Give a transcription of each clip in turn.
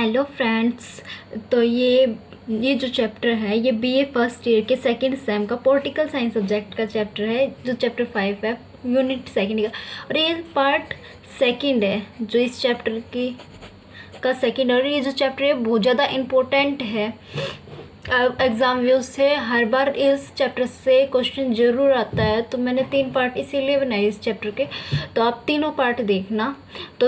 Hello friends. तो ये जो चैप्टर है ये बीए फर्स्ट ईयर के सेकंड सेम का पॉलिटिकल साइंस सब्जेक्ट का चैप्टर है, जो चैप्टर 5 है यूनिट सेकंड का। और ये पार्ट सेकंड है जो इस चैप्टर की का सेकंड। और ये जो चैप्टर है बहुत ज़्यादा इम्पोर्टेंट है एग्ज़ाम व्यू से। हर बार इस चैप्टर से क्वेश्चन ज़रूर आता है, तो मैंने 3 पार्ट इसीलिए बनाए इस चैप्टर के। तो आप तीनों पार्ट देखना। तो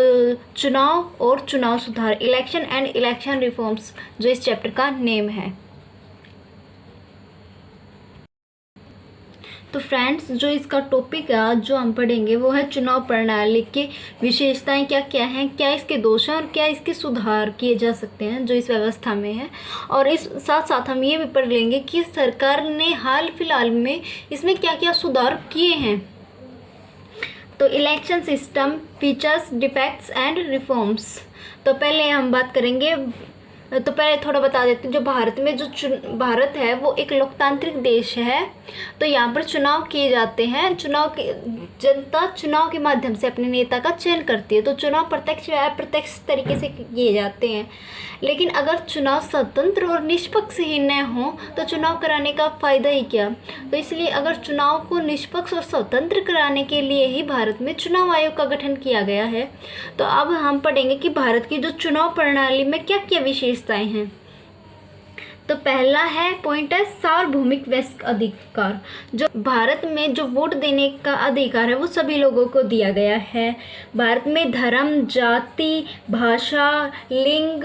चुनाव और चुनाव सुधार, इलेक्शन एंड इलेक्शन रिफॉर्म्स जो इस चैप्टर का नेम है। तो फ्रेंड्स, जो इसका टॉपिक है आज जो हम पढ़ेंगे वो है चुनाव प्रणाली की विशेषताएं क्या क्या हैं, क्या इसके दोष हैं और क्या इसके सुधार किए जा सकते हैं जो इस व्यवस्था में है। और इस साथ साथ हम ये भी पढ़ लेंगे कि सरकार ने हाल फिलहाल में इसमें क्या क्या सुधार किए हैं। तो election system, features, defects and reforms. तो पहले हम बात करेंगे, तो पहले थोड़ा बता देते हैं। जो भारत में भारत है वो एक लोकतांत्रिक देश है। तो यहाँ पर चुनाव किए जाते हैं। जनता चुनाव के माध्यम से अपने नेता का चयन करती है। तो चुनाव प्रत्यक्ष या अप्रत्यक्ष तरीके से किए जाते हैं। लेकिन अगर चुनाव स्वतंत्र और निष्पक्ष ही न हो तो चुनाव कराने का फ़ायदा ही क्या। तो इसलिए अगर चुनाव को निष्पक्ष और स्वतंत्र कराने के लिए ही भारत में चुनाव आयोग का गठन किया गया है। तो अब हम पढ़ेंगे कि भारत की जो चुनाव प्रणाली में क्या क्या विशेषताएं हैं। तो पहला है पॉइंट है सार्वभौमिक वयस्क अधिकार। जो भारत में जो वोट देने का अधिकार है वो सभी लोगों को दिया गया है। भारत में धर्म, जाति, भाषा, लिंग,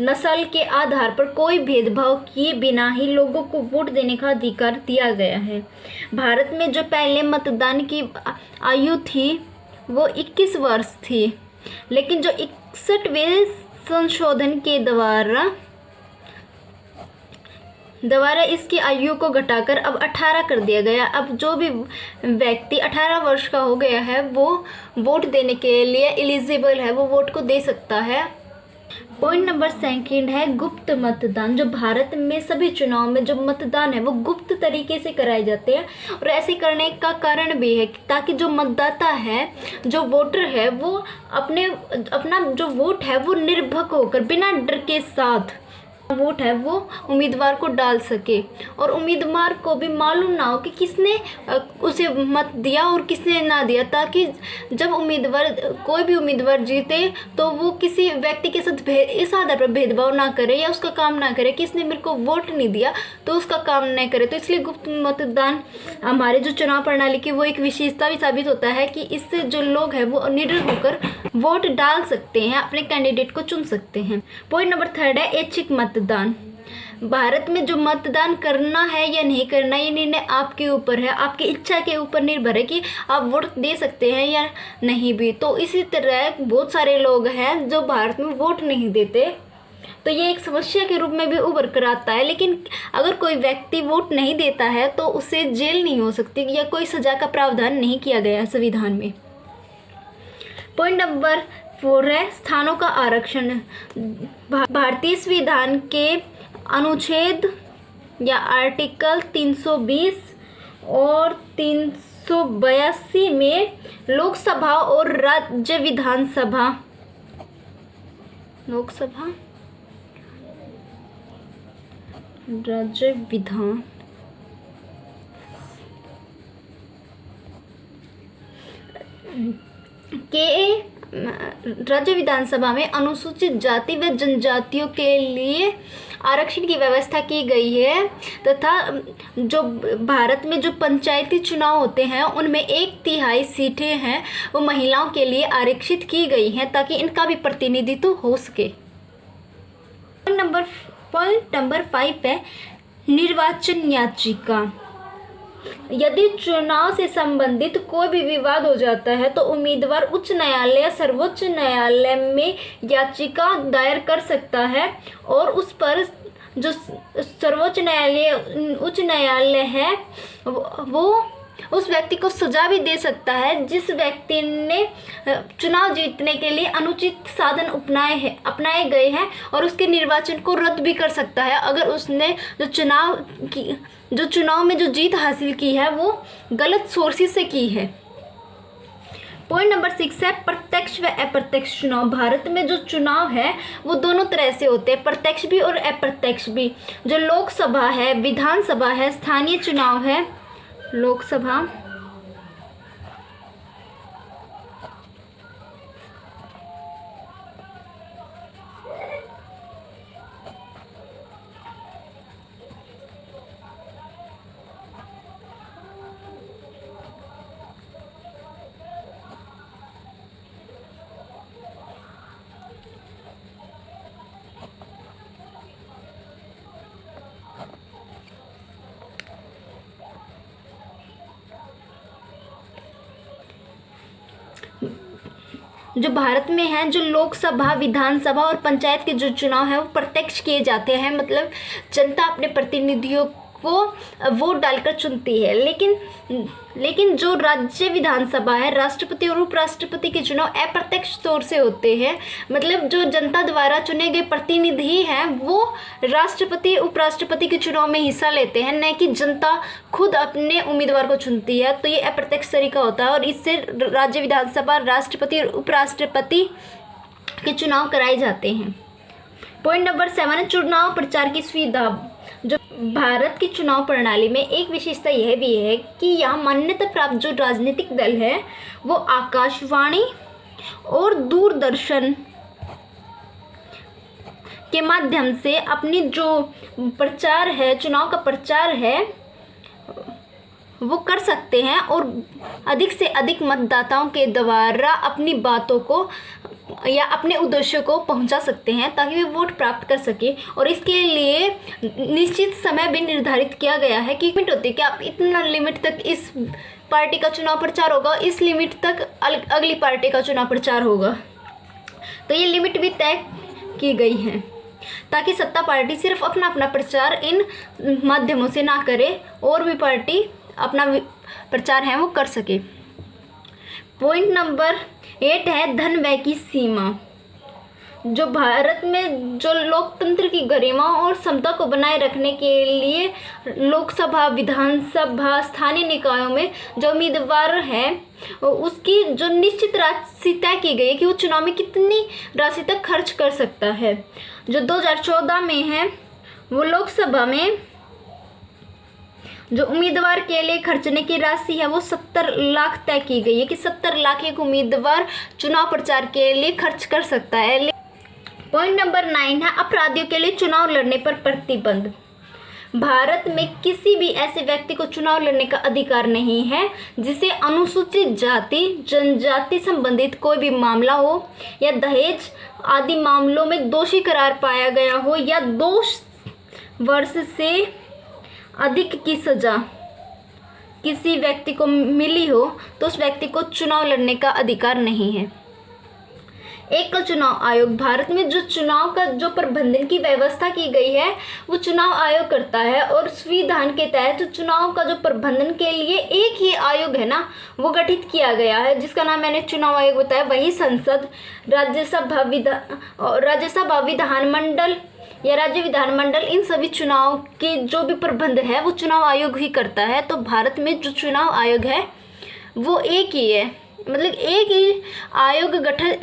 नस्ल के आधार पर कोई भेदभाव किए बिना ही लोगों को वोट देने का अधिकार दिया गया है। भारत में जो पहले मतदान की आयु थी वो 21 वर्ष थी, लेकिन जो 61वें संशोधन के द्वारा इसकी आयु को घटाकर अब 18 कर दिया गया। अब जो भी व्यक्ति 18 वर्ष का हो गया है वो वोट देने के लिए एलिजिबल है, वो वोट को दे सकता है। पॉइंट नंबर 2 है गुप्त मतदान। जो भारत में सभी चुनाव में जो मतदान है वो गुप्त तरीके से कराए जाते हैं। और ऐसे करने का कारण भी है ताकि जो मतदाता है, जो वोटर है, वो अपना जो वोट है वो निर्भीक होकर बिना डर के साथ वोट है वो उम्मीदवार को डाल सके। और उम्मीदवार को भी मालूम ना हो कि किसने उसे मत दिया और किसने ना दिया, ताकि जब कोई भी उम्मीदवार जीते तो वो किसी व्यक्ति के साथ इस आधार पर भेदभाव ना करे या उसका काम ना करे कि इसने मेरे को वोट नहीं दिया तो उसका काम नहीं करे। तो इसलिए गुप्त मतदान हमारे जो चुनाव प्रणाली की वो एक विशेषता भी साबित होता है कि इससे जो लोग हैं वो निडर होकर वोट डाल सकते हैं, अपने कैंडिडेट को चुन सकते हैं। पॉइंट नंबर 3 है ऐच्छिक मतदान। भारत में जो मतदान करना है या नहीं करना ये निर्णय आपके ऊपर है, आपकी इच्छा के ऊपर निर्भर है कि आप वोट दे सकते हैं या नहीं भी। तो इसी तरह बहुत सारे लोग हैं जो भारत में वोट नहीं देते, तो ये एक समस्या के रूप में भी उभर कर आता है। लेकिन अगर कोई व्यक्ति वोट नहीं देता है तो उसे जेल नहीं हो सकती या कोई सजा का प्रावधान नहीं किया गया है संविधान में। पॉइंट नंबर 4 है स्थानों का आरक्षण। भारतीय संविधान के अनुच्छेद या आर्टिकल 320 और 382 में लोकसभा और राज्य विधानसभा राज्य विधानसभा में अनुसूचित जाति व जनजातियों के लिए आरक्षण की व्यवस्था की गई है। तथा जो भारत में जो पंचायती चुनाव होते हैं उनमें 1/3 सीटें हैं वो महिलाओं के लिए आरक्षित की गई हैं ताकि इनका भी प्रतिनिधित्व हो सके। पॉइंट नंबर 5 है निर्वाचन याचिका। यदि चुनाव से संबंधित कोई भी विवाद हो जाता है तो उम्मीदवार उच्च न्यायालय या सर्वोच्च न्यायालय में याचिका दायर कर सकता है। और उस पर जो सर्वोच्च न्यायालय, उच्च न्यायालय है वो उस व्यक्ति को सजा भी दे सकता है जिस व्यक्ति ने चुनाव जीतने के लिए अनुचित साधन अपनाए गए हैं, और उसके निर्वाचन को रद्द भी कर सकता है अगर उसने जो चुनाव में जो जीत हासिल की है वो गलत सोर्सेस से की है। पॉइंट नंबर 6 है प्रत्यक्ष व अप्रत्यक्ष चुनाव। भारत में जो चुनाव है वो दोनों तरह से होते हैं, प्रत्यक्ष भी और अप्रत्यक्ष भी। जो लोकसभा है, विधानसभा है, स्थानीय चुनाव है, लोकसभा, जो भारत में है, जो लोकसभा, विधानसभा और पंचायत के जो चुनाव है वो प्रत्यक्ष किए जाते हैं, मतलब जनता अपने प्रतिनिधियों को वोट डालकर चुनती है। लेकिन जो राज्य विधानसभा है, राष्ट्रपति और उपराष्ट्रपति के चुनाव अप्रत्यक्ष तौर से होते हैं, मतलब जो जनता द्वारा चुने गए प्रतिनिधि हैं वो राष्ट्रपति उपराष्ट्रपति के चुनाव में हिस्सा लेते हैं, न कि जनता खुद अपने उम्मीदवार को चुनती है। तो ये अप्रत्यक्ष तरीका होता है और इससे राज्य विधानसभा, राष्ट्रपति और उपराष्ट्रपति के चुनाव कराए जाते हैं। पॉइंट नंबर 7 है चुनाव प्रचार की सुविधा। जो भारत की चुनाव प्रणाली में एक विशेषता यह भी है कि यहाँ मान्यता प्राप्त जो राजनीतिक दल है वो आकाशवाणी और दूरदर्शन के माध्यम से अपनी जो प्रचार है, चुनाव का प्रचार है वो कर सकते हैं और अधिक से अधिक मतदाताओं के द्वारा अपनी बातों को या अपने उद्देश्य को पहुंचा सकते हैं ताकि वे वोट प्राप्त कर सके। और इसके लिए निश्चित समय भी निर्धारित किया गया है कि लिमिट होती है कि आप इतना लिमिट तक इस पार्टी का चुनाव प्रचार होगा, इस लिमिट तक अगली पार्टी का चुनाव प्रचार होगा। तो ये लिमिट भी तय की गई है ताकि सत्ता पार्टी सिर्फ अपना अपना प्रचार इन माध्यमों से ना करे और भी पार्टी अपना प्रचार है वो कर सके। पॉइंट नंबर 8 है धन व्यय की सीमा। जो भारत में जो लोकतंत्र की गरिमा और समता को बनाए रखने के लिए लोकसभा, विधानसभा, स्थानीय निकायों में जो उम्मीदवार हैं उसकी जो निश्चित राशि तय की गई है कि वो चुनाव में कितनी राशि तक खर्च कर सकता है। जो 2014 में है वो लोकसभा में जो उम्मीदवार के लिए खर्चने की राशि है वो 70 लाख तय की गई है कि 70 लाख एक उम्मीदवार चुनाव प्रचार के लिए खर्च कर सकता है। पॉइंट नंबर 9 है अपराधियों के लिए चुनाव लड़ने पर प्रतिबंध। भारत में किसी भी ऐसे व्यक्ति को चुनाव लड़ने का अधिकार नहीं है जिसे अनुसूचित जाति, जनजाति संबंधित कोई भी मामला हो या दहेज आदि मामलों में दोषी करार पाया गया हो या 2 वर्ष से अधिक की सजा किसी व्यक्ति को मिली हो तो उस व्यक्ति को चुनाव लड़ने का अधिकार नहीं है। एकल चुनाव आयोग। भारत में जो चुनाव का जो प्रबंधन की व्यवस्था की गई है वो चुनाव आयोग करता है और संविधान के तहत जो चुनाव का जो प्रबंधन के लिए एक ही आयोग है ना वो गठित किया गया है जिसका नाम मैंने चुनाव आयोग बताया। वही संसद, राज्यसभा, विधानमंडल या राज्य विधानमंडल इन सभी चुनाव के जो भी प्रबंध है वो चुनाव आयोग ही करता है। तो भारत में जो चुनाव आयोग है वो एक ही है, मतलब एक ही आयोग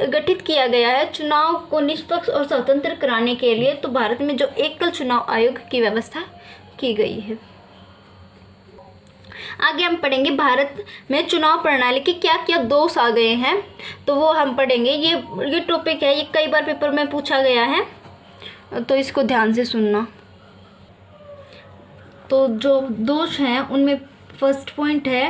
गठित किया गया है चुनाव को निष्पक्ष और स्वतंत्र कराने के लिए। तो भारत में जो एकल चुनाव आयोग की व्यवस्था की गई है। आगे हम पढ़ेंगे भारत में चुनाव प्रणाली के क्या क्या दोष आ गए हैं, तो वो हम पढ़ेंगे। ये टॉपिक है, ये कई बार पेपर में पूछा गया है तो इसको ध्यान से सुनना। तो जो दोष हैं उनमें फर्स्ट पॉइंट है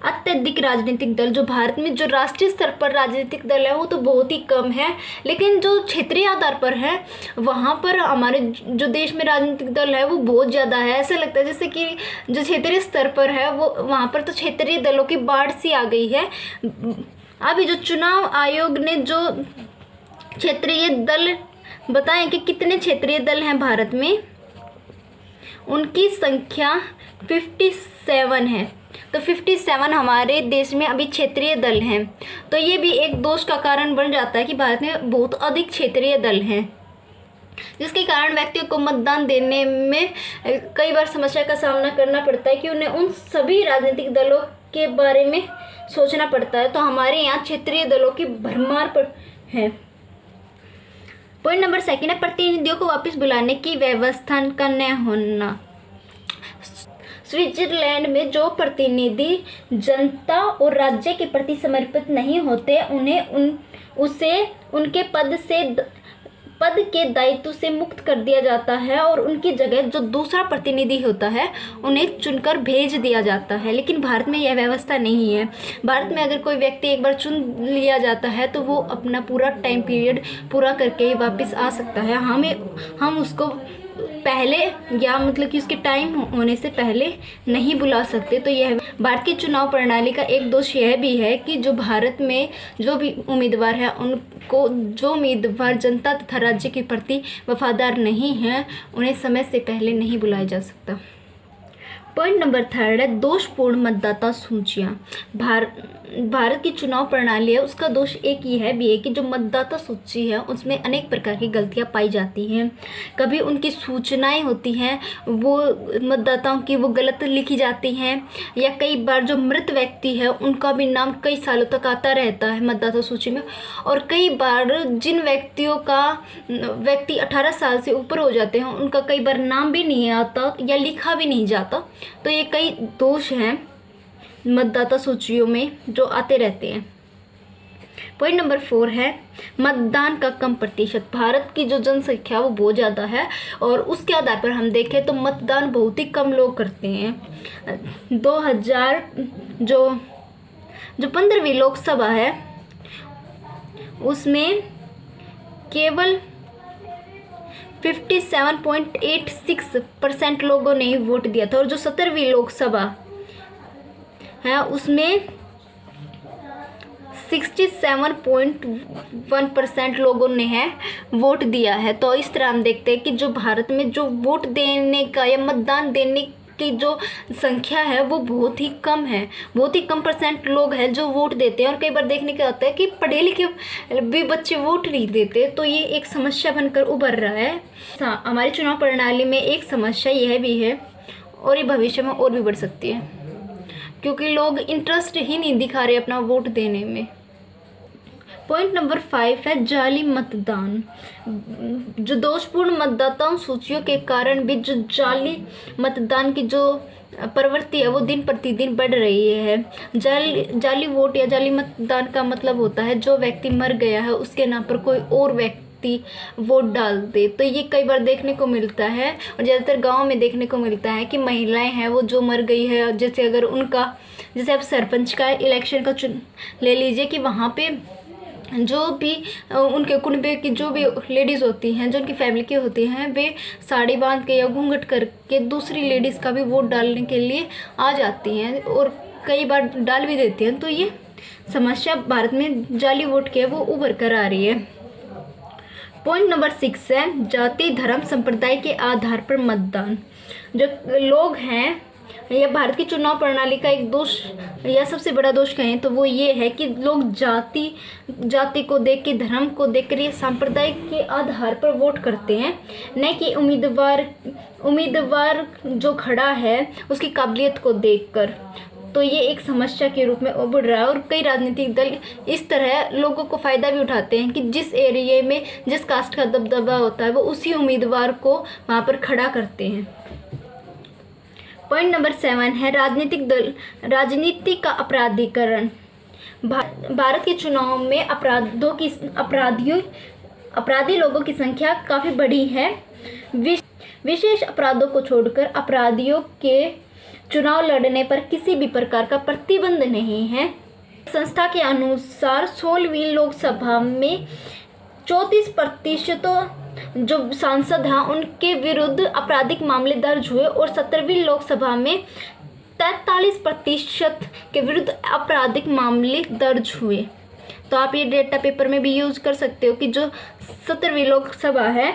अत्यधिक राजनीतिक दल। जो भारत में जो राष्ट्रीय स्तर पर राजनीतिक दल है वो तो बहुत ही कम है, लेकिन जो क्षेत्रीय आधार पर है वहाँ पर हमारे जो देश में राजनीतिक दल है वो बहुत ज़्यादा है। ऐसा लगता है जैसे कि जो क्षेत्रीय स्तर पर है वो वहाँ पर तो क्षेत्रीय दलों की बाढ़ सी आ गई है। अभी जो चुनाव आयोग ने जो क्षेत्रीय दल बताएं कि कितने क्षेत्रीय दल हैं भारत में, उनकी संख्या 57 है। तो 57 हमारे देश में अभी क्षेत्रीय दल हैं। तो ये भी एक दोष का कारण बन जाता है कि भारत में बहुत अधिक क्षेत्रीय दल हैं, जिसके कारण व्यक्तियों को मतदान देने में कई बार समस्या का सामना करना पड़ता है कि उन्हें उन सभी राजनीतिक दलों के बारे में सोचना पड़ता है। तो हमारे यहाँ क्षेत्रीय दलों की भरमार पर है। पॉइंट नंबर 2 है प्रतिनिधियों को वापस बुलाने की व्यवस्था का न होना। स्विट्जरलैंड में जो प्रतिनिधि जनता और राज्य के प्रति समर्पित नहीं होते उन्हें उसे उनके पद के दायित्व से मुक्त कर दिया जाता है और उनकी जगह जो दूसरा प्रतिनिधि होता है उन्हें चुनकर भेज दिया जाता है। लेकिन भारत में यह व्यवस्था नहीं है। भारत में अगर कोई व्यक्ति एक बार चुन लिया जाता है तो वो अपना पूरा टाइम पीरियड पूरा करके ही वापस आ सकता है। हम उसको पहले या मतलब कि उसके टाइम होने से पहले नहीं बुला सकते। तो यह भारत की चुनाव प्रणाली का एक दोष यह भी है कि जो भारत में जो भी उम्मीदवार है उनको जो उम्मीदवार जनता तथा राज्य के प्रति वफादार नहीं हैं उन्हें समय से पहले नहीं बुलाया जा सकता। पॉइंट नंबर 3 है दोषपूर्ण मतदाता सूचियाँ। भारत की चुनाव प्रणाली है उसका दोष एक ही है भी है कि जो मतदाता सूची है उसमें अनेक प्रकार की गलतियां पाई जाती हैं। कभी उनकी सूचनाएं होती हैं वो मतदाताओं की वो गलत लिखी जाती हैं, या कई बार जो मृत व्यक्ति है उनका भी नाम कई सालों तक आता रहता है मतदाता सूची में, और कई बार जिन व्यक्ति 18 साल से ऊपर हो जाते हैं उनका कई बार नाम भी नहीं आता या लिखा भी नहीं जाता। तो ये कई दोष हैं मतदाता सूचियों में जो आते रहते हैं। पॉइंट नंबर 4 है मतदान का कम प्रतिशत। भारत की जो जनसंख्या वो बहुत ज़्यादा है और उसके आधार पर हम देखें तो मतदान बहुत ही कम लोग करते हैं। 2000 जो 15वीं लोकसभा है उसमें केवल 57.86% लोगों ने वोट दिया था, और जो 17वीं लोकसभा है उसमें 67.1% लोगों ने वोट दिया है। तो इस तरह हम देखते हैं कि जो भारत में जो वोट देने का या मतदान देने की जो संख्या है वो बहुत ही कम है। बहुत ही कम परसेंट लोग हैं जो वोट देते हैं, और कई बार देखने को आता है कि पढ़े लिखे भी बच्चे वोट नहीं देते। तो ये एक समस्या बनकर उभर रहा है। हमारी चुनाव प्रणाली में एक समस्या यह भी है, और ये भविष्य में और भी बढ़ सकती है, क्योंकि लोग इंटरेस्ट ही नहीं दिखा रहे अपना वोट देने में। पॉइंट नंबर 5 है जाली मतदान। जो दोषपूर्ण मतदाताओं सूचियों के कारण भी जो जाली मतदान की जो प्रवृत्ति है वो दिन प्रतिदिन बढ़ रही है। जाली वोट या जाली मतदान का मतलब होता है जो व्यक्ति मर गया है उसके नाम पर कोई और व्यक्ति वोट डाल दे। तो ये कई बार देखने को मिलता है, और ज़्यादातर गाँव में देखने को मिलता है कि महिलाएं हैं वो जो मर गई है, जैसे अगर उनका जैसे आप सरपंच का इलेक्शन का ले लीजिए कि वहाँ पे जो भी उनके कुनबे की जो भी लेडीज़ होती हैं जो उनकी फैमिली की होती हैं वे साड़ी बांध के या घूंघट करके दूसरी लेडीज़ का भी वोट डालने के लिए आ जाती हैं, और कई बार डाल भी देती हैं। तो ये समस्या भारत में जाली वोट की है वो उभर कर आ रही है। पॉइंट नंबर 6 है जाति धर्म संप्रदाय के आधार पर मतदान। जो लोग हैं यह भारत की चुनाव प्रणाली का एक दोष या सबसे बड़ा दोष कहें तो वो ये है कि लोग जाति को देख के, धर्म को देख कर, ये सांप्रदायिक के आधार पर वोट करते हैं, न कि उम्मीदवार जो खड़ा है उसकी काबिलियत को देखकर। तो ये एक समस्या के रूप में उभर रहा है, और कई राजनीतिक दल इस तरह लोगों को फ़ायदा भी उठाते हैं कि जिस एरिया में जिस कास्ट का दबदबा होता है वो उसी उम्मीदवार को वहाँ पर खड़ा करते हैं। पॉइंट नंबर 7 है राजनीति का अपराधीकरण। भारत के चुनाव में अपराधी लोगों की संख्या काफ़ी बड़ी है। विशेष अपराधों को छोड़कर अपराधियों के चुनाव लड़ने पर किसी भी प्रकार का प्रतिबंध नहीं है। संस्था के अनुसार 16वीं लोकसभा में 34% जो सांसद हैं उनके विरुद्ध आपराधिक मामले दर्ज हुए, और 17वीं लोकसभा में 43% के विरुद्ध आपराधिक मामले दर्ज हुए। तो आप ये डेटा पेपर में भी यूज़ कर सकते हो कि जो 17वीं लोकसभा है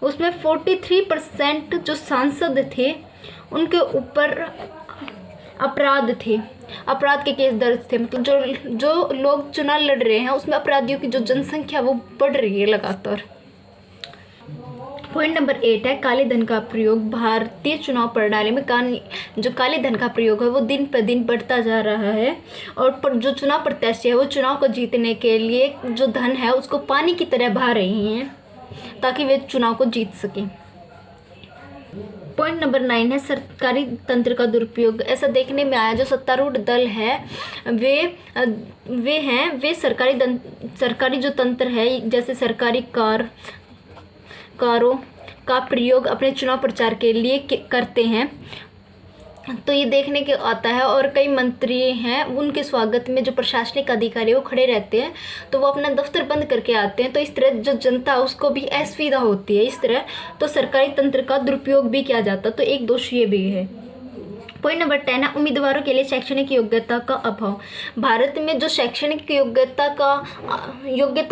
उसमें 43% जो सांसद थे उनके ऊपर अपराध के केस दर्ज थे। मतलब जो लोग चुनाव लड़ रहे हैं उसमें अपराधियों की जो जनसंख्या वो बढ़ रही है लगातार। पॉइंट नंबर 8 है काले धन का प्रयोग। भारतीय चुनाव प्रणाली में जो काले धन का प्रयोग है वो दिन पर दिन बढ़ता जा रहा है, और जो चुनाव प्रत्याशी है वो चुनाव को जीतने के लिए जो धन है उसको पानी की तरह बहा रही हैं ताकि वे चुनाव को जीत सकें। पॉइंट नंबर 9 है सरकारी तंत्र का दुरुपयोग। ऐसा देखने में आया जो सत्तारूढ़ दल है वे सरकारी जो तंत्र है जैसे सरकारी कारों का प्रयोग अपने चुनाव प्रचार के लिए करते हैं। तो ये देखने के आता है, और कई मंत्री हैं उनके स्वागत में जो प्रशासनिक अधिकारी वो खड़े रहते हैं तो वो अपना दफ्तर बंद करके आते हैं। तो इस तरह जो जनता उसको भी असुविधा होती है। इस तरह तो सरकारी तंत्र का दुरुपयोग भी किया जाता, तो एक दोष ये भी है। पॉइंट नंबर 10 है उम्मीदवारों के लिए शैक्षणिक योग्यता का अभाव। भारत में जो शैक्षणिक योग्यता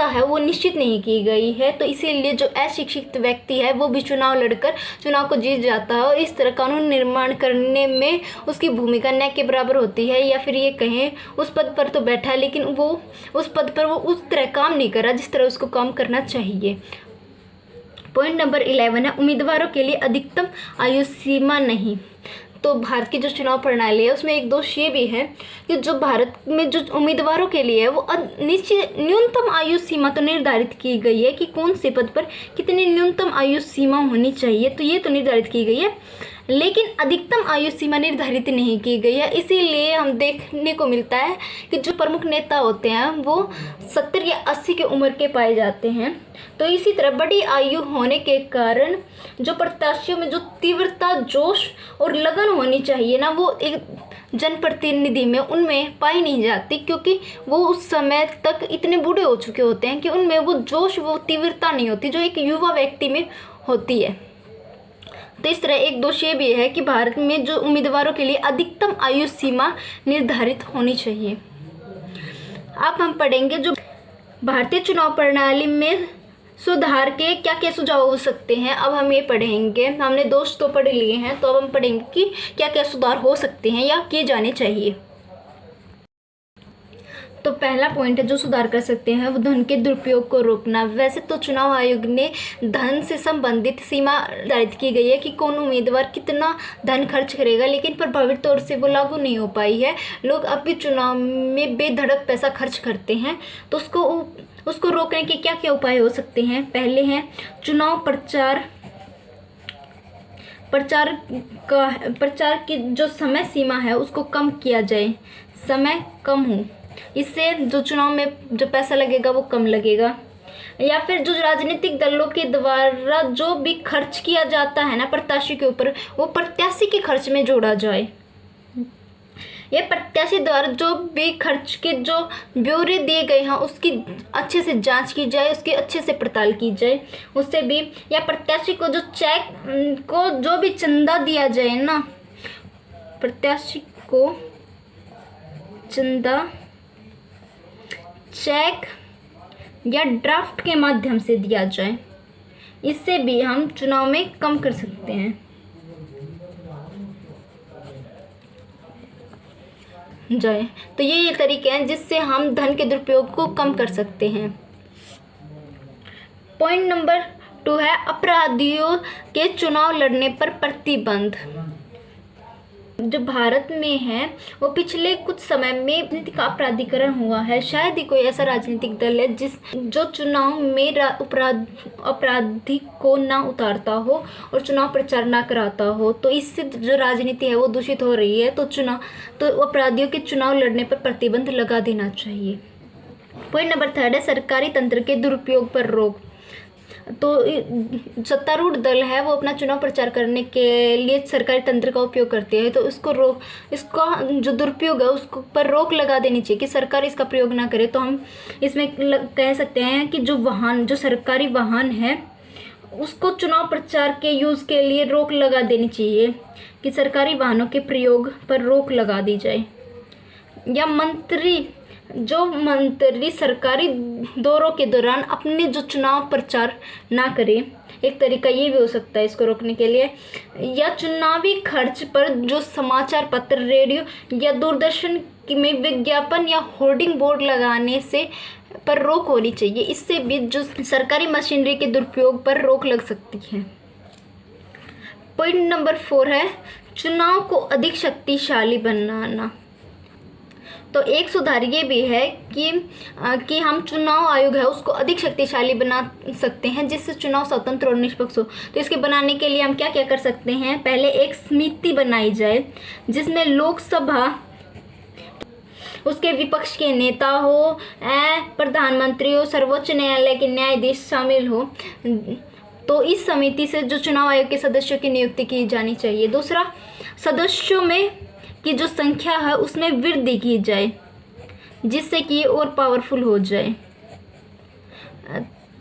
है वो निश्चित नहीं की गई है, तो इसीलिए जो अशिक्षित व्यक्ति है वो भी चुनाव लड़कर चुनाव को जीत जाता है, और इस तरह कानून निर्माण करने में उसकी भूमिका न के बराबर होती है। या फिर ये कहें उस पद पर तो बैठा है लेकिन वो उस पद पर वो उस तरह काम नहीं कर रहा जिस तरह उसको काम करना चाहिए। पॉइंट नंबर 11 है उम्मीदवारों के लिए अधिकतम आयु सीमा नहीं। तो भारत की जो चुनाव प्रणाली है उसमें एक दोष ये भी है कि जो भारत में जो उम्मीदवारों के लिए है वो निश्चित न्यूनतम आयु सीमा तो निर्धारित की गई है कि कौन से पद पर कितनी न्यूनतम आयु सीमा होनी चाहिए, तो ये तो निर्धारित की गई है, लेकिन अधिकतम आयु सीमा निर्धारित नहीं की गई है। इसीलिए हम देखने को मिलता है कि जो प्रमुख नेता होते हैं वो 70 या 80 की उम्र के पाए जाते हैं। तो इसी तरह बड़ी आयु होने के कारण जो प्रत्याशियों में जो तीव्रता, जोश और लगन होनी चाहिए ना, वो एक जनप्रतिनिधि में उनमें पाई नहीं जाती, क्योंकि वो उस समय तक इतने बूढ़े हो चुके होते हैं कि उनमें वो जोश, वो तीव्रता नहीं होती जो एक युवा व्यक्ति में होती है। तो इस तरह एक दोष ये भी है कि भारत में जो उम्मीदवारों के लिए अधिकतम आयु सीमा निर्धारित होनी चाहिए। अब हम पढ़ेंगे जो भारतीय चुनाव प्रणाली में सुधार के क्या क्या सुझाव हो सकते हैं। अब हम ये पढ़ेंगे, हमने दोष तो पढ़ लिए हैं, तो अब हम पढ़ेंगे कि क्या क्या सुधार हो सकते हैं या किए जाने चाहिए। तो पहला पॉइंट है जो सुधार कर सकते हैं वो धन के दुरुपयोग को रोकना। वैसे तो चुनाव आयोग ने धन से संबंधित सीमा निर्धारित की गई है कि कौन उम्मीदवार कितना धन खर्च करेगा, लेकिन प्रभावित तौर से वो लागू नहीं हो पाई है। लोग अब भी चुनाव में बेधड़क पैसा खर्च करते हैं, तो उसको रोकने के क्या क्या उपाय हो सकते हैं। पहले हैं चुनाव प्रचार की जो समय सीमा है उसको कम किया जाए, समय कम हो, इससे जो चुनाव में जो पैसा लगेगा वो कम लगेगा। या फिर जो राजनीतिक दलों के द्वारा जो भी खर्च किया जाता है ना प्रत्याशी के ऊपर, वो प्रत्याशी के खर्च में जोड़ा जाए। ये प्रत्याशी द्वारा जो भी खर्च के जो ब्यौरे दिए गए हैं उसकी अच्छे से जांच की जाए, उसकी अच्छे से पड़ताल की जाए उससे भी। या प्रत्याशी को जो चेक को जो भी चंदा दिया जाए ना, प्रत्याशी को चंदा चेक या ड्राफ्ट के माध्यम से दिया जाए, इससे भी हम चुनाव में कम कर सकते हैं। तो ये तरीके हैं जिससे हम धन के दुरुपयोग को कम कर सकते हैं। पॉइंट नंबर 2 है अपराधियों के चुनाव लड़ने पर प्रतिबंध। जो भारत में है वो पिछले कुछ समय में राजनीतिक अपराधीकरण हुआ है। शायद ही कोई ऐसा राजनीतिक दल है जो चुनाव में अपराधी को ना उतारता हो और चुनाव प्रचार ना कराता हो। तो इससे जो राजनीति है वो दूषित हो रही है। तो अपराधियों के चुनाव लड़ने पर प्रतिबंध लगा देना चाहिए। पॉइंट नंबर 3 है सरकारी तंत्र के दुरुपयोग पर रोक। तो सत्तारूढ़ दल है वो अपना चुनाव प्रचार करने के लिए सरकारी तंत्र का उपयोग करते हैं, तो इसका जो दुरुपयोग है उसको पर रोक लगा देनी चाहिए कि सरकार इसका प्रयोग ना करे। तो हम इसमें कह सकते हैं कि जो सरकारी वाहन है उसको चुनाव प्रचार के यूज़ के लिए रोक लगा देनी चाहिए कि सरकारी वाहनों के प्रयोग पर रोक लगा दी जाए। या मंत्री सरकारी दौरों के दौरान अपने जो चुनाव प्रचार ना करें, एक तरीका ये भी हो सकता है इसको रोकने के लिए। या चुनावी खर्च पर जो समाचार पत्र, रेडियो या दूरदर्शन में विज्ञापन या होर्डिंग बोर्ड लगाने से पर रोक होनी चाहिए। इससे भी जो सरकारी मशीनरी के दुरुपयोग पर रोक लग सकती है। पॉइंट नंबर 4 है चुनाव को अधिक शक्तिशाली बनाना। तो एक सुधार ये भी है कि हम चुनाव आयोग है उसको अधिक शक्तिशाली बना सकते हैं जिससे चुनाव स्वतंत्र और निष्पक्ष हो। तो इसके बनाने के लिए हम क्या क्या कर सकते हैं। पहले एक समिति बनाई जाए जिसमें लोकसभा, उसके विपक्ष के नेता हो, प्रधानमंत्री हो, सर्वोच्च न्यायालय के न्यायाधीश शामिल हो। तो इस समिति से जो चुनाव आयोग के सदस्यों की नियुक्ति की जानी चाहिए। दूसरा, सदस्यों में की जो संख्या है उसमें वृद्धि की जाए जिससे कि ये और पावरफुल हो जाए।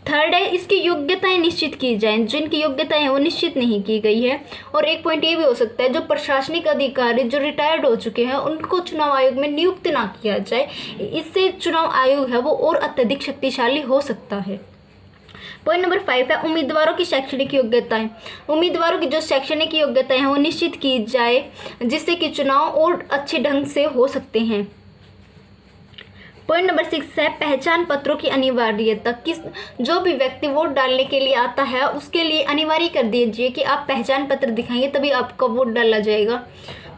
थर्ड है इसकी योग्यताएं निश्चित की जाएं, जिनकी योग्यताएं हैं वो निश्चित नहीं की गई है। और एक पॉइंट ये भी हो सकता है जो प्रशासनिक अधिकारी जो रिटायर्ड हो चुके हैं उनको चुनाव आयोग में नियुक्त ना किया जाए। इससे चुनाव आयोग है वो और अत्यधिक शक्तिशाली हो सकता है। पॉइंट नंबर 5 है उम्मीदवारों की शैक्षणिक योग्यताएं। उम्मीदवारों की जो शैक्षणिक योग्यताएं हैं वो निश्चित की जाए जिससे कि चुनाव और अच्छे ढंग से हो सकते हैं। पॉइंट नंबर 6 है पहचान पत्रों की अनिवार्यता। किस जो भी व्यक्ति वोट डालने के लिए आता है उसके लिए अनिवार्य कर दीजिए कि आप पहचान पत्र दिखाएंगे तभी आपका वोट डाला जाएगा।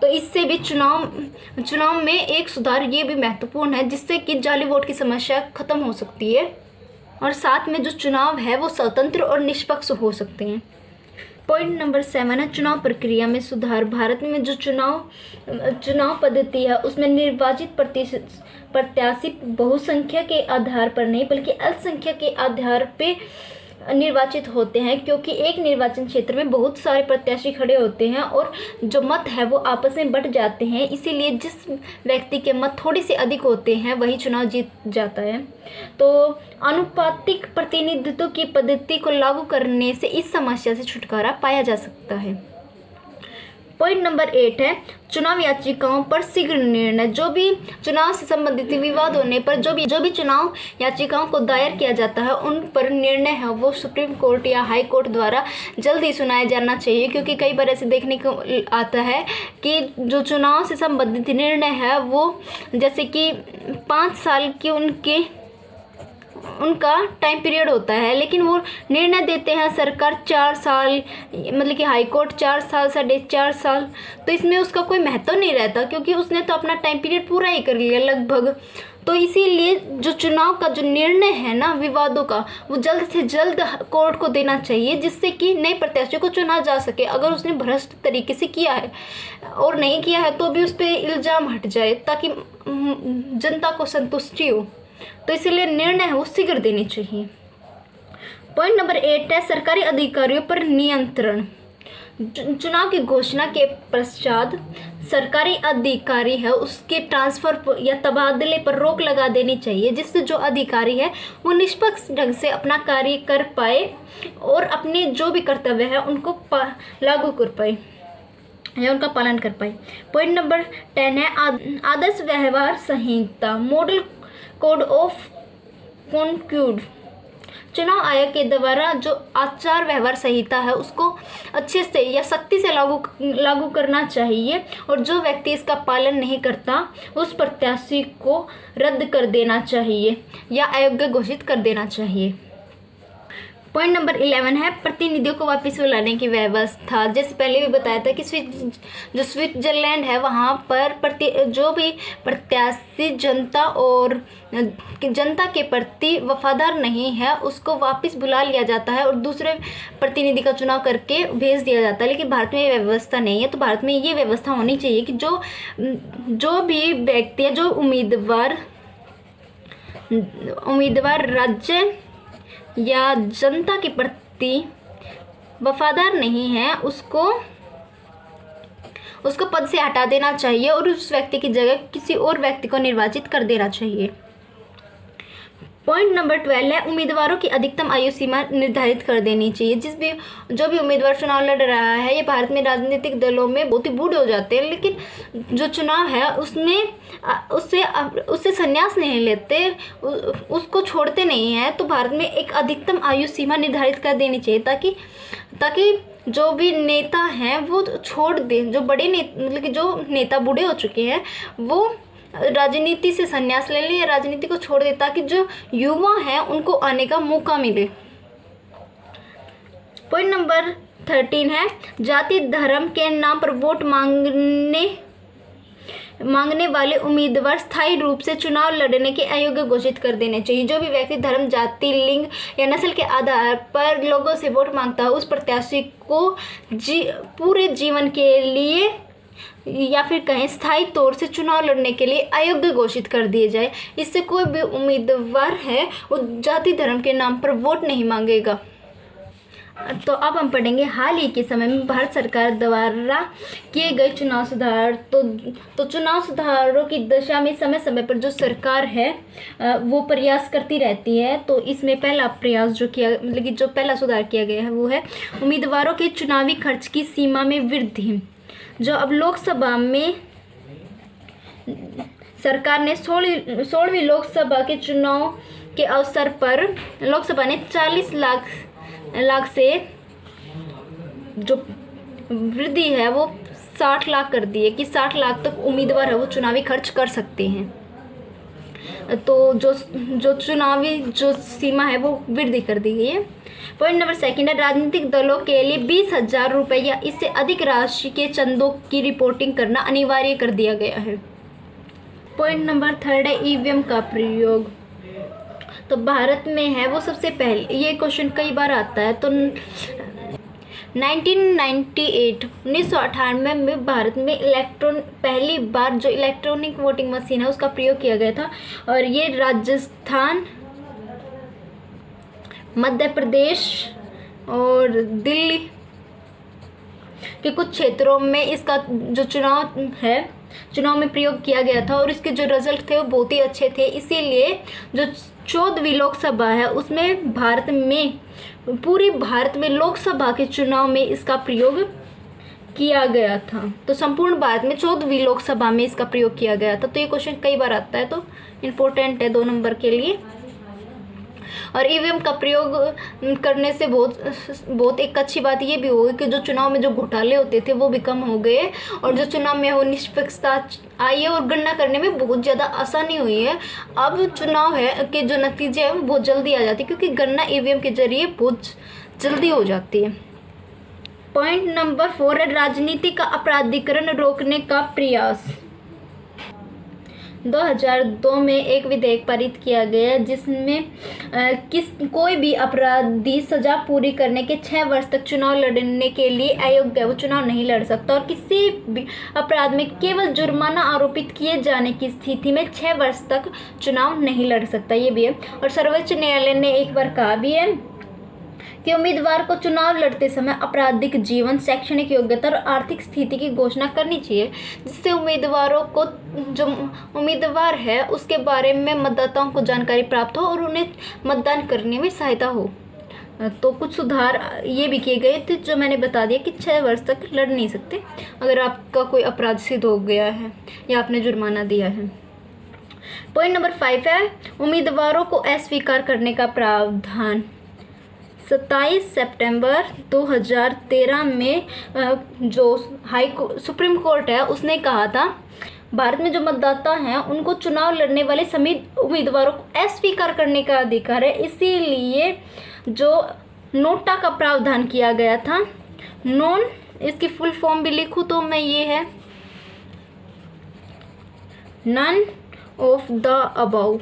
तो इससे भी चुनाव में एक सुधार ये भी महत्वपूर्ण है जिससे कि जाली वोट की समस्या खत्म हो सकती है और साथ में जो चुनाव है वो स्वतंत्र और निष्पक्ष हो सकते हैं। पॉइंट नंबर 7 है चुनाव प्रक्रिया में सुधार। भारत में जो चुनाव पद्धति है उसमें निर्वाचित प्रत्याशी बहुसंख्या के आधार पर नहीं बल्कि अल्पसंख्यक के आधार पे निर्वाचित होते हैं, क्योंकि एक निर्वाचन क्षेत्र में बहुत सारे प्रत्याशी खड़े होते हैं और जो मत है वो आपस में बंट जाते हैं। इसीलिए जिस व्यक्ति के मत थोड़े से अधिक होते हैं वही चुनाव जीत जाता है। तो अनुपातिक प्रतिनिधित्व की पद्धति को लागू करने से इस समस्या से छुटकारा पाया जा सकता है। पॉइंट नंबर 8 है चुनाव याचिकाओं पर शीघ्र निर्णय। जो भी चुनाव से संबंधित विवाद होने पर जो भी चुनाव याचिकाओं को दायर किया जाता है उन पर निर्णय है वो सुप्रीम कोर्ट या हाई कोर्ट द्वारा जल्द ही सुनाया जाना चाहिए, क्योंकि कई बार ऐसे देखने को आता है कि जो चुनाव से संबंधित निर्णय है वो जैसे कि 5 साल की उनका टाइम पीरियड होता है, लेकिन वो निर्णय देते हैं सरकार 4 साल, मतलब कि हाई कोर्ट 4 साल 4.5 साल। तो इसमें उसका कोई महत्व नहीं रहता क्योंकि उसने तो अपना टाइम पीरियड पूरा ही कर लिया लगभग। तो इसीलिए जो चुनाव का जो निर्णय है ना विवादों का वो जल्द से जल्द कोर्ट को देना चाहिए जिससे कि नए प्रत्याशियों को चुना जा सके। अगर उसने भ्रष्ट तरीके से किया है और नहीं किया है तो भी उस पर इल्ज़ाम हट जाए ताकि जनता को संतुष्टि हो। तो इसीलिए निर्णय है वो शीघ्र देने चाहिए। पॉइंट नंबर 8 है सरकारी अधिकारियों पर नियंत्रण। चुनाव की घोषणा के पश्चात सरकारी अधिकारी है उसके ट्रांसफर या तबादले पर रोक लगा देनी चाहिए जिससे जो अधिकारी है वो निष्पक्ष ढंग से अपना कार्य कर पाए और अपने जो भी कर्तव्य है उनको लागू कर पाए या उनका पालन कर पाए। पॉइंट नंबर 10 है आदर्श व्यवहार संहिता, मॉडल कोड ऑफ कॉन्डक्ट। चुनाव आयोग के द्वारा जो आचार व्यवहार संहिता है उसको अच्छे से या सख्ती से लागू करना चाहिए और जो व्यक्ति इसका पालन नहीं करता उस प्रत्याशी को रद्द कर देना चाहिए या अयोग्य घोषित कर देना चाहिए। पॉइंट नंबर 11 है प्रतिनिधियों को वापस बुलाने की व्यवस्था। जैसे पहले भी बताया था कि जो स्विट्जरलैंड है वहाँ पर जो भी प्रत्याशी जनता के प्रति वफादार नहीं है उसको वापस बुला लिया जाता है और दूसरे प्रतिनिधि का चुनाव करके भेज दिया जाता है। लेकिन भारत में ये व्यवस्था नहीं है। तो भारत में ये व्यवस्था होनी चाहिए कि जो भी व्यक्ति या जो उम्मीदवार राज्य या जनता के प्रति वफादार नहीं है उसको पद से हटा देना चाहिए और उस व्यक्ति की जगह किसी और व्यक्ति को निर्वाचित कर देना चाहिए। पॉइंट नंबर 12 है उम्मीदवारों की अधिकतम आयु सीमा निर्धारित कर देनी चाहिए। जो भी उम्मीदवार चुनाव लड़ रहा है ये भारत में राजनीतिक दलों में बहुत ही बूढ़े हो जाते हैं, लेकिन जो चुनाव है उसमें उससे संन्यास नहीं लेते, उसको छोड़ते नहीं हैं। तो भारत में एक अधिकतम आयु सीमा निर्धारित कर देनी चाहिए ताकि जो भी नेता हैं वो छोड़ दें, जो बड़े मतलब कि जो नेता बूढ़े हो चुके हैं वो राजनीति से संन्यास ले ले या राजनीति को छोड़ दे, ताकि जो युवा हैं उनको आने का मौका मिले। पॉइंट नंबर 13 है, जाति धर्म के नाम पर वोट मांगने वाले उम्मीदवार स्थायी रूप से चुनाव लड़ने के अयोग्य घोषित कर देने चाहिए। जो भी व्यक्ति धर्म, जाति, लिंग या नस्ल के आधार पर लोगों से वोट मांगता है, उस प्रत्याशी को पूरे जीवन के लिए या फिर कहें स्थायी तौर से चुनाव लड़ने के लिए अयोग्य घोषित कर दिए जाए। इससे कोई भी उम्मीदवार है वो जाति धर्म के नाम पर वोट नहीं मांगेगा। तो अब हम पढ़ेंगे हाल ही के समय में भारत सरकार द्वारा किए गए चुनाव सुधार। तो चुनाव सुधारों की दिशा में समय समय पर जो सरकार है वो प्रयास करती रहती है। तो इसमें पहला प्रयास जो किया, मतलब कि जो पहला सुधार किया गया है वो है उम्मीदवारों के चुनावी खर्च की सीमा में वृद्धि। जो अब लोकसभा में सरकार ने 16वीं लोकसभा के चुनाव के अवसर पर लोकसभा ने 40 लाख से जो वृद्धि है वो 60 लाख कर दी है कि 60 लाख तक उम्मीदवार है वो चुनावी खर्च कर सकते हैं। तो जो चुनावी जो सीमा है वो वृद्धि कर दी गई है। पॉइंट नंबर 2 है, राजनीतिक दलों के लिए 20,000 रुपये या इससे अधिक राशि के चंदों की रिपोर्टिंग करना अनिवार्य कर दिया गया है। पॉइंट नंबर 3 है, ईवीएम का प्रयोग। तो भारत में है वो सबसे पहले, ये क्वेश्चन कई बार आता है। तो 1998 में भारत में पहली बार जो इलेक्ट्रॉनिक वोटिंग मशीन है उसका प्रयोग किया गया था। और ये राजस्थान, मध्य प्रदेश और दिल्ली के कुछ क्षेत्रों में इसका जो चुनाव में प्रयोग किया गया था और इसके जो रिजल्ट थे वो बहुत ही अच्छे थे। इसीलिए जो 14वीं लोकसभा है उसमें पूरी भारत में लोकसभा के चुनाव में इसका प्रयोग किया गया था। तो संपूर्ण भारत में 14वीं लोकसभा में इसका प्रयोग किया गया था। तो ये क्वेश्चन कई बार आता है, तो इम्पोर्टेंट है 2 नंबर के लिए। और ईवीएम का प्रयोग करने से बहुत एक अच्छी बात ये भी हुई कि जो चुनाव में जो घोटाले होते थे वो भी कम हो गए और जो चुनाव में वो निष्पक्षता आई है और गणना करने में बहुत ज़्यादा आसानी हुई है। अब चुनाव है के जो नतीजे हैं वो बहुत जल्दी आ जाते हैं क्योंकि गणना ईवीएम के जरिए बहुत जल्दी हो जाती है। पॉइंट नंबर 4 है, राजनीति का अपराधीकरण रोकने का प्रयास। 2002 में एक विधेयक पारित किया गया जिसमें कोई भी अपराधी सजा पूरी करने के 6 वर्ष तक चुनाव लड़ने के लिए अयोग्य है, वो चुनाव नहीं लड़ सकता। और किसी भी अपराध में केवल जुर्माना आरोपित किए जाने की स्थिति में 6 वर्ष तक चुनाव नहीं लड़ सकता, ये भी है। और सर्वोच्च न्यायालय ने एक बार कहा भी है कि उम्मीदवार को चुनाव लड़ते समय आपराधिक जीवन, शैक्षणिक योग्यता और आर्थिक स्थिति की घोषणा करनी चाहिए, जिससे उम्मीदवारों को जो उम्मीदवार है उसके बारे में मतदाताओं को जानकारी प्राप्त हो और उन्हें मतदान करने में सहायता हो। तो कुछ सुधार ये भी किए गए थे जो मैंने बता दिया कि 6 वर्ष तक लड़ नहीं सकते अगर आपका कोई अपराध सिद्ध हो गया है या आपने जुर्माना दिया है। पॉइंट नंबर 5 है, उम्मीदवारों को अस्वीकार करने का प्रावधान। 27 सितंबर 2013 में जो सुप्रीम कोर्ट है उसने कहा था भारत में जो मतदाता हैं उनको चुनाव लड़ने वाले सभी उम्मीदवारों को अस्वीकार करने का अधिकार है। इसीलिए जो नोटा का प्रावधान किया गया था। नॉन, इसकी फुल फॉर्म भी लिखूँ तो मैं ये है, नन ऑफ द अबव,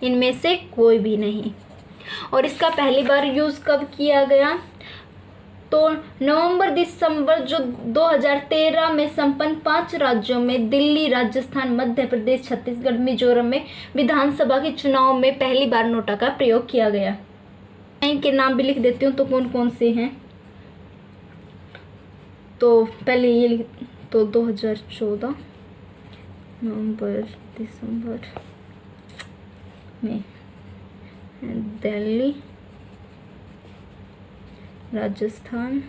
इनमें से कोई भी नहीं। और इसका पहली बार यूज़ कब किया गया? तो नवंबर-दिसंबर जो 2013 में संपन्न 5 राज्यों में दिल्ली, राजस्थान, मध्य प्रदेश, छत्तीसगढ़, मिजोरम में विधानसभा के चुनाव में पहली बार नोटा का प्रयोग किया गया। इनके नाम भी लिख देती हूँ तो कौन कौन से हैं। तो पहले ये तो 2014 नवंबर-दिसंबर में दिल्ली, राजस्थान,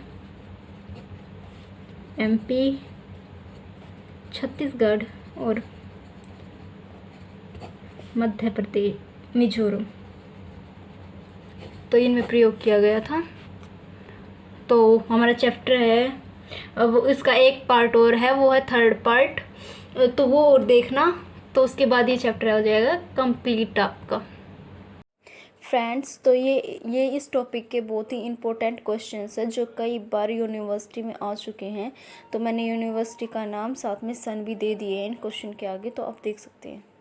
एमपी, छत्तीसगढ़ और मध्य प्रदेश, मिजोरम, तो इनमें प्रयोग किया गया था। तो हमारा चैप्टर है, अब इसका एक पार्ट और है, वो है 3rd पार्ट, तो वो और देखना। तो उसके बाद ये चैप्टर हो जाएगा कंप्लीट आपका। फ्रेंड्स, तो ये इस टॉपिक के बहुत ही इम्पोर्टेंट क्वेश्चंस हैं जो कई बार यूनिवर्सिटी में आ चुके हैं। तो मैंने यूनिवर्सिटी का नाम साथ में सन भी दे दिए हैं इन क्वेश्चन के आगे, तो आप देख सकते हैं।